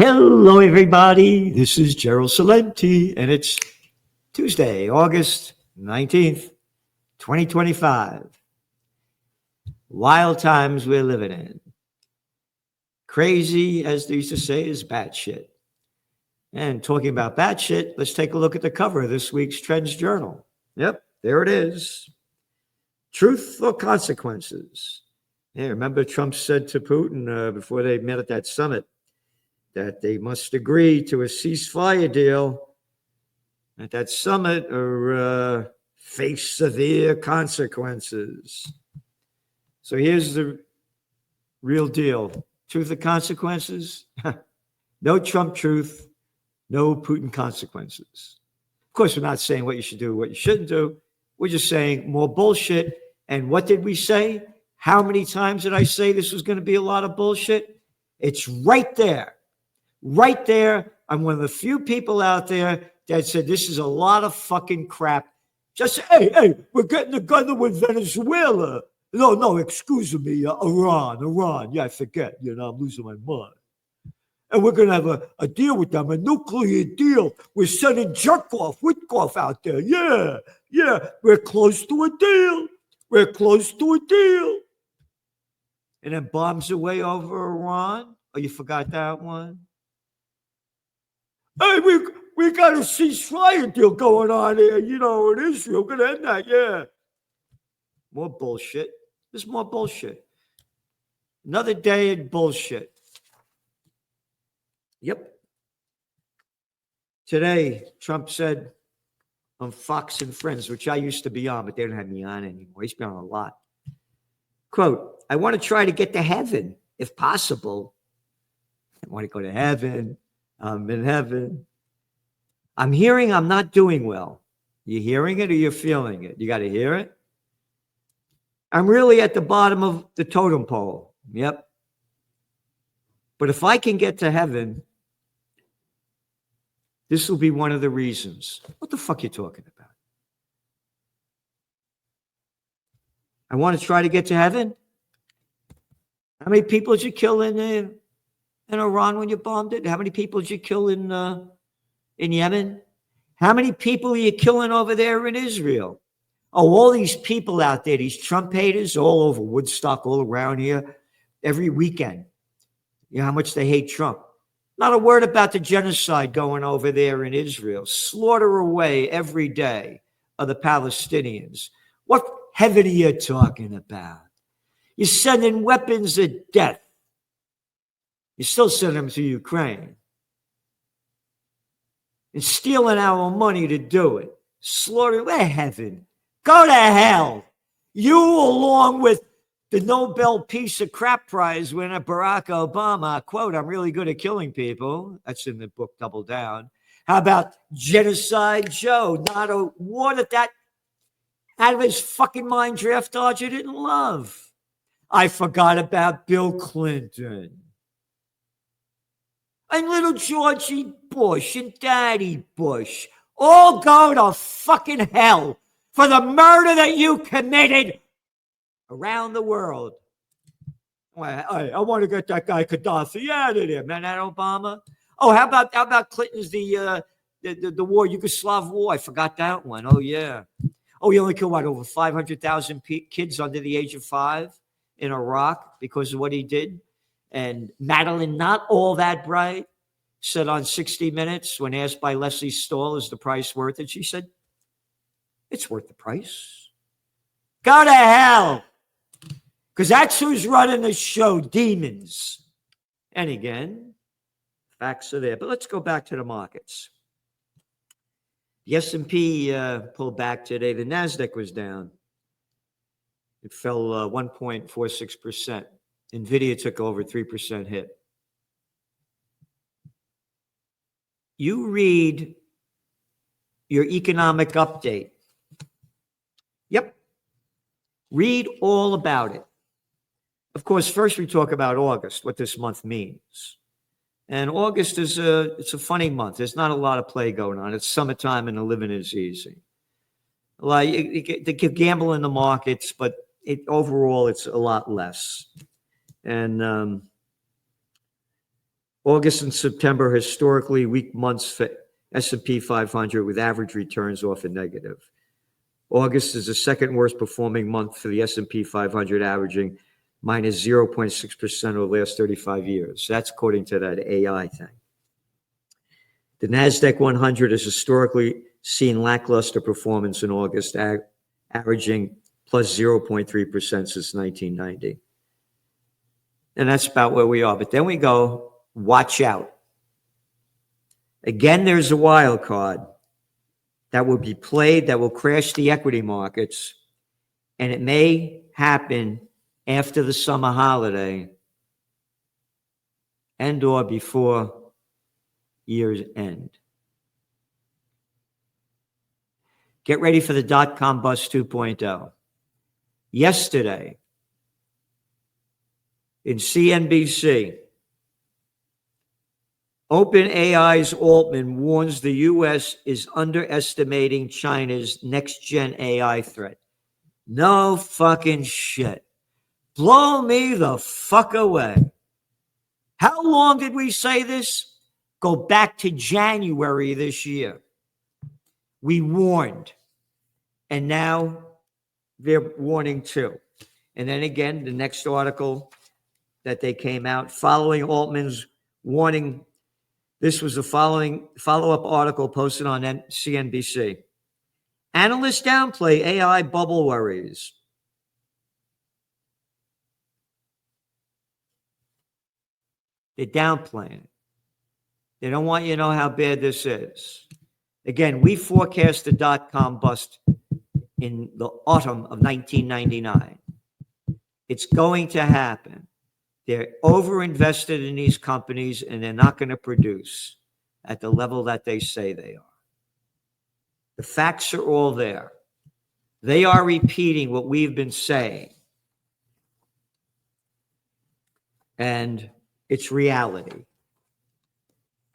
Hello, everybody. This is Gerald Salenti, and it's Tuesday, August 19th, 2025. Wild times we're living in. Crazy, as they used to say, is batshit. And talking about batshit, let's take a look at the cover of this week's Trends Journal. Yep, there it is. Truth or consequences? Yeah, remember Trump said to Putin before they met at that summit that they must agree to a ceasefire deal at that summit or face severe consequences. So here's the real deal. Truth or consequences? No Trump truth, no Putin consequences. Of course, we're not saying what you should do, what you shouldn't do. We're just saying more bullshit. And what did we say? How many times did I say this was going to be a lot of bullshit? It's right there. Right there. I'm one of the few people out there that said this is a lot of fucking crap. Just, hey, we're getting together with Venezuela. No, excuse me, Iran. Yeah, I forget. I'm losing my mind. And we're going to have a deal with them, a nuclear deal. We're sending Witkoff out there. Yeah, we're close to a deal. And then bombs away over Iran. Oh, you forgot that one? Hey, we got a ceasefire deal going on here, in Israel. We're going to end that, yeah. More bullshit. There's more bullshit. Another day in bullshit. Yep. Today, Trump said on Fox and Friends, which I used to be on, but they don't have me on anymore. He's been on a lot. Quote, I want to try to get to heaven, if possible. I want to go to heaven. I'm in heaven. I'm hearing I'm not doing well. You hearing it or you're feeling it? You got to hear it. I'm really at the bottom of the totem pole. Yep. But if I can get to heaven, this will be one of the reasons. What the fuck are you talking about? I want to try to get to heaven. How many people did you kill in Iran when you bombed it? How many people did you kill in Yemen? How many people are you killing over there in Israel? Oh, all these people out there, these Trump haters all over Woodstock, all around here, every weekend. You know how much they hate Trump. Not a word about the genocide going over there in Israel. Slaughter away every day of the Palestinians. What heaven are you talking about? You're sending weapons of death. You still send them to Ukraine. And stealing our money to do it. Slaughter, heaven. Go to hell. You, along with the Nobel Peace of Crap Prize winner, Barack Obama, quote, I'm really good at killing people. That's in the book Double Down. How about Genocide Joe? Not a war that out of his fucking mind draft dodger didn't love. I forgot about Bill Clinton. And little Georgie Bush and Daddy Bush all go to fucking hell for the murder that you committed around the world. I want to get that guy Gaddafi out of there, man. That Obama. Oh, how about Clinton's the war, Yugoslav war? I forgot that one. Oh yeah. Oh, he only killed over 500,000 kids under the age of 5 in Iraq because of what he did. And Madeline, not all that bright, said on 60 Minutes when asked by Leslie Stahl, is the price worth it? She said, it's worth the price. Go to hell. Because that's who's running the show, demons. And again, facts are there. But let's go back to the markets. The S&P pulled back today. The NASDAQ was down. It fell 1.46%. NVIDIA took over 3% hit. You read your economic update. Yep. Read all about it. Of course, first we talk about August, what this month means. And August is it's a funny month. There's not a lot of play going on. It's summertime and the living is easy. Like they can gamble in the markets, but overall it's a lot less. And August and September, historically weak months for S&P 500 with average returns often negative. August is the second worst performing month for the S&P 500, averaging minus 0.6% over the last 35 years. That's according to that AI thing. The NASDAQ 100 has historically seen lackluster performance in August, averaging plus 0.3% since 1990. And that's about where we are. But then we go, watch out. Again, there's a wild card that will be played, that will crash the equity markets, and it may happen after the summer holiday and or before year's end. Get ready for the dot-com bust 2.0. Yesterday, in CNBC, OpenAI's Altman warns the U.S. is underestimating China's next-gen AI threat. No fucking shit. Blow me the fuck away. How long did we say this? Go back to January this year. We warned. And now they're warning too. And then again, the next article that they came out following Altman's warning. This was a follow-up article posted on CNBC. Analysts downplay AI bubble worries. They're downplaying it. They don't want you to know how bad this is. Again, we forecast the dot-com bust in the autumn of 1999. It's going to happen. They're overinvested in these companies, and they're not going to produce at the level that they say they are. The facts are all there. They are repeating what we've been saying. And it's reality.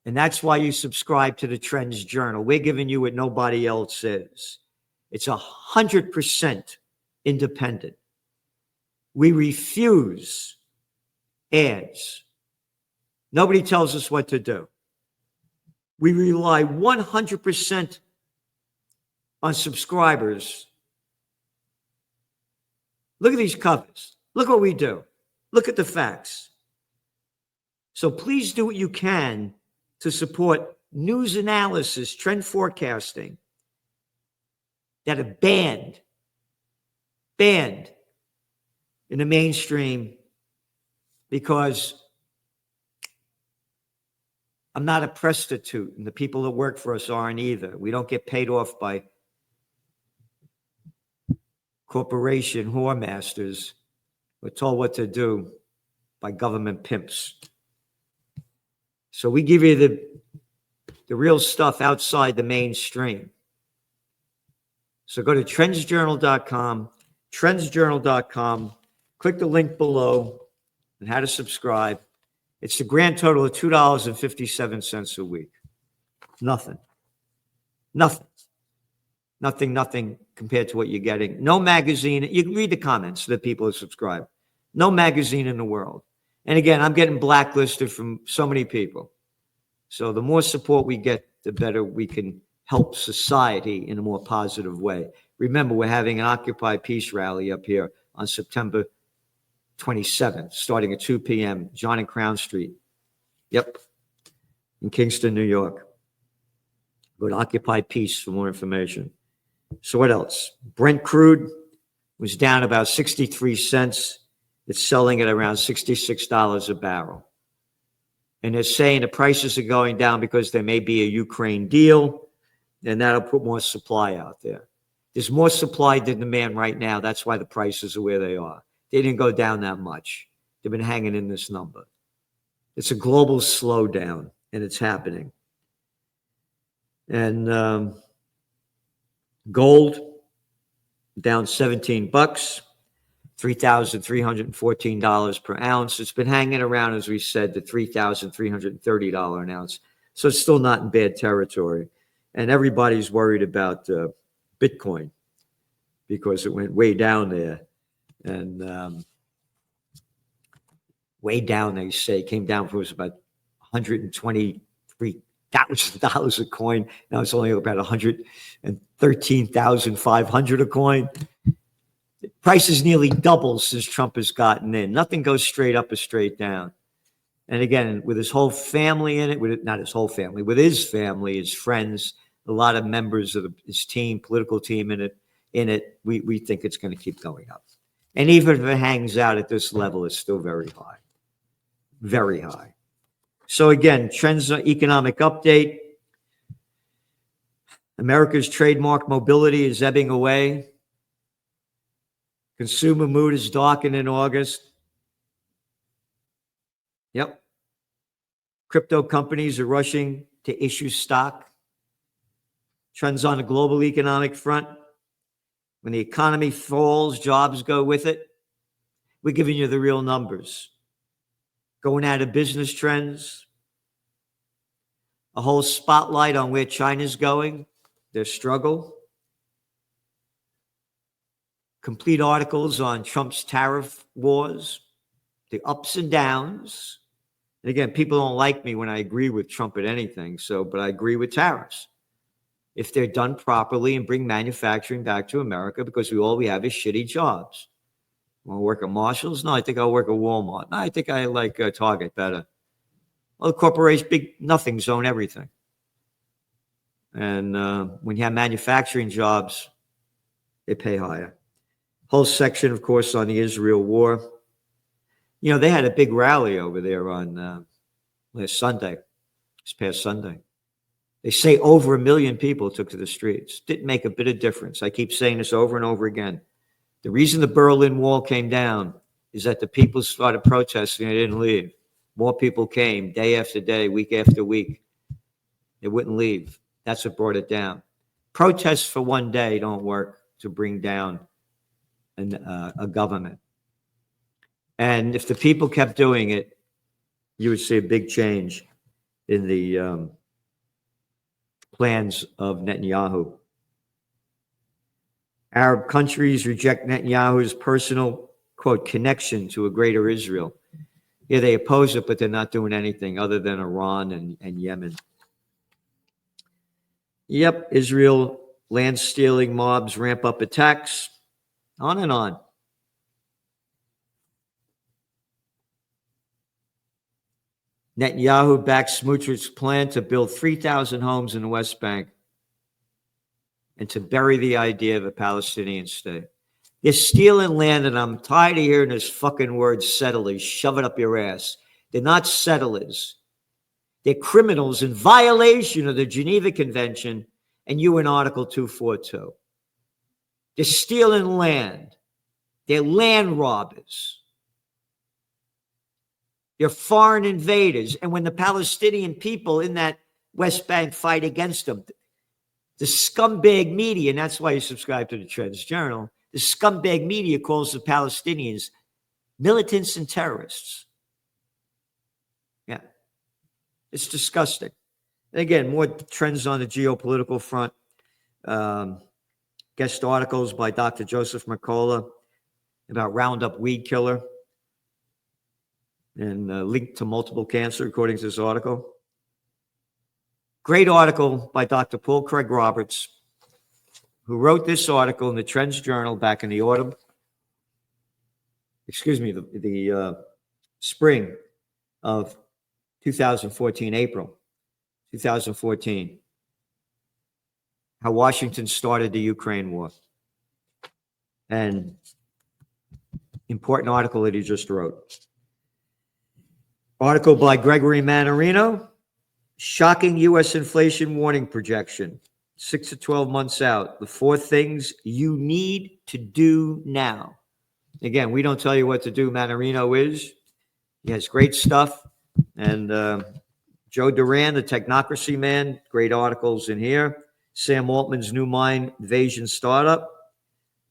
And that's why you subscribe to the Trends Journal. We're giving you what nobody else is. It's 100% independent. We refuse ads. Nobody tells us what to do. We rely 100% on subscribers. Look at these covers. Look what we do. Look at the facts. So please do what you can to support news analysis, trend forecasting that are banned in the mainstream, because I'm not a prostitute, and the people that work for us aren't either. We don't get paid off by corporation whore masters. We're told what to do by government pimps. So we give you the real stuff outside the mainstream. So go to trendsjournal.com, trendsjournal.com, click the link below and how to subscribe. It's the grand total of $2.57 a week. Nothing compared to what you're getting. No magazine. You can read the comments that people have subscribed. No magazine in the world. And again, I'm getting blacklisted from so many people. So the more support we get, the better we can help society in a more positive way. Remember, we're having an Occupy Peace rally up here on September 27th, starting at 2 p.m., John and Crown Street. Yep, in Kingston, New York. Go to Occupy Peace for more information. So what else? Brent crude was down about 63 cents. It's selling at around $66 a barrel. And they're saying the prices are going down because there may be a Ukraine deal, and that'll put more supply out there. There's more supply than demand right now. That's why the prices are where they are. They didn't go down that much. They've been hanging in this number. It's a global slowdown, and it's happening. And gold down $17, $3,314 per ounce. It's been hanging around, as we said, the $3,330 an ounce. So it's still not in bad territory. And everybody's worried about Bitcoin because it went way down there. And way down, they say, came down from about $123,000 a coin. Now it's only about 113,500 a coin. The price has nearly doubled since Trump has gotten in. Nothing goes straight up or straight down. And again, with his whole family in it, not his whole family, with his family, his friends, a lot of members of his team, political team in it, we think it's going to keep going up. And even if it hangs out at this level, it's still very high. Very high. So again, trends economic update. America's trademark mobility is ebbing away. Consumer mood is darkened in August. Yep. Crypto companies are rushing to issue stock. Trends on the global economic front. When the economy falls, jobs go with it. We're giving you the real numbers. Going out of business trends. A whole spotlight on where China's going, their struggle. Complete articles on Trump's tariff wars, the ups and downs. And again, people don't like me when I agree with Trump at anything, but I agree with tariffs. If they're done properly and bring manufacturing back to America, because all we have is shitty jobs. Want to work at Marshall's? No, I think I'll work at Walmart. No, I think I like Target better. Well, the corporations, big nothings own everything. And when you have manufacturing jobs, they pay higher. Whole section, of course, on the Israel war. You know, they had a big rally over there on last Sunday, this past Sunday. They say over 1 million people took to the streets. Didn't make a bit of difference. I keep saying this over and over again. The reason the Berlin Wall came down is that the people started protesting and they didn't leave. More people came day after day, week after week. They wouldn't leave. That's what brought it down. Protests for one day don't work to bring down a government. And if the people kept doing it, you would see a big change in the plans of Netanyahu. Arab countries reject Netanyahu's personal, quote, connection to a greater Israel. Yeah, they oppose it, but they're not doing anything other than Iran and Yemen. Yep, Israel land stealing mobs ramp up attacks, on and on. Netanyahu backs Smotrich's plan to build 3,000 homes in the West Bank and to bury the idea of a Palestinian state. They're stealing land, and I'm tired of hearing this fucking word settlers. Shove it up your ass. They're not settlers. They're criminals in violation of the Geneva Convention and UN Article 242. They're stealing land. They're land robbers. They're foreign invaders. And when the Palestinian people in that West Bank fight against them, the scumbag media, and that's why you subscribe to the Trends Journal, the scumbag media calls the Palestinians militants and terrorists. Yeah. It's disgusting. And again, more trends on the geopolitical front. Guest articles by Dr. Joseph Mercola about Roundup weed killer and linked to multiple cancer, according to this article. Great article by Dr. Paul Craig Roberts, who wrote this article in the Trends Journal back in the autumn. The spring of 2014, April 2014. How Washington started the Ukraine war. And important article that he just wrote. Article by Gregory Mannarino. Shocking U.S. inflation warning projection. 6 to 12 months out. The 4 things you need to do now. Again, we don't tell you what to do. Mannarino is. He has great stuff. And Joe Duran, the technocracy man, great articles in here. Sam Altman's New Mind Invasion Startup.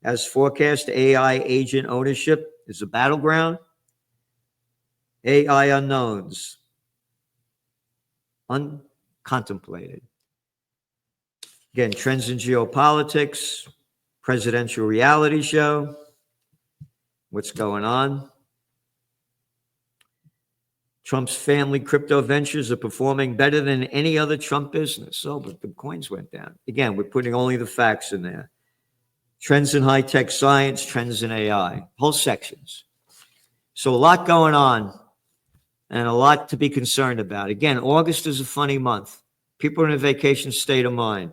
As forecast, AI agent ownership is a battleground. AI unknowns. Uncontemplated. Again, trends in geopolitics, presidential reality show. What's going on? Trump's family crypto ventures are performing better than any other Trump business. Oh, but the coins went down. Again, we're putting only the facts in there. Trends in high-tech science, trends in AI, whole sections. So a lot going on and a lot to be concerned about. Again, August is a funny month. People are in a vacation state of mind.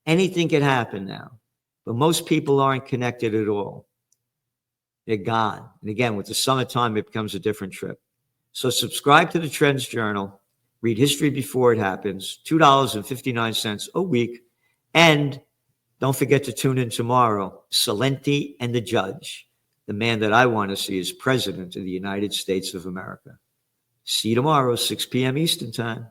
Anything can happen now, but most people aren't connected at all. They're gone. And again, with the summertime, it becomes a different trip. So subscribe to the Trends Journal. Read history before it happens. $2.59 a week. And don't forget to tune in tomorrow. Salenti and the Judge, the man that I want to see as president of the United States of America. See you tomorrow, 6 p.m. Eastern Time.